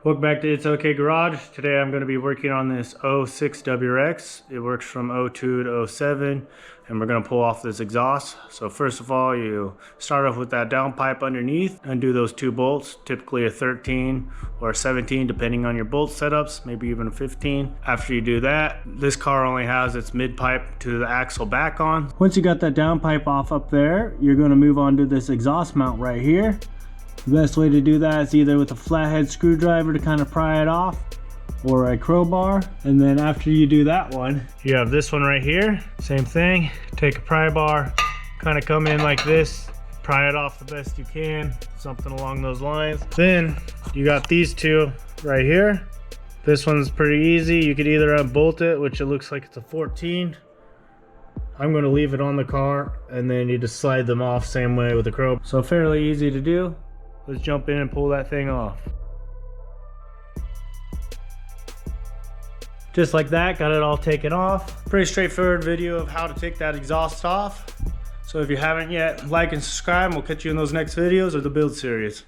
Welcome back to It's Okay Garage. Today I'm going to be working on this 06 WRX. It works from 02 to 07 and we're going to pull off this exhaust. So first of all, you start off with that downpipe underneath, undo those two bolts, typically a 13 or a 17 depending on your bolt setups, maybe even a 15. After you do that, this car only has its mid pipe to the axle back on. Once you got that downpipe off up there, you're going to move on to this exhaust mount right here. The best way to do that is either with a flathead screwdriver to kind of pry it off, or a crowbar. And then after you do that one, you have this one right here. Same thing, take a pry bar, kind of come in like this, pry it off the best you can, something along those lines. Then you got these two right here. This one's pretty easy. You could either unbolt it, which it looks like it's a 14. I'm going to leave it on the car, and then you just slide them off same way with a crowbar. So fairly easy to do. Let's jump in and pull that thing off. Just like that, got it all taken off. Pretty straightforward video of how to take that exhaust off. So if you haven't yet, like and subscribe, and we'll catch you in those next videos of the build series.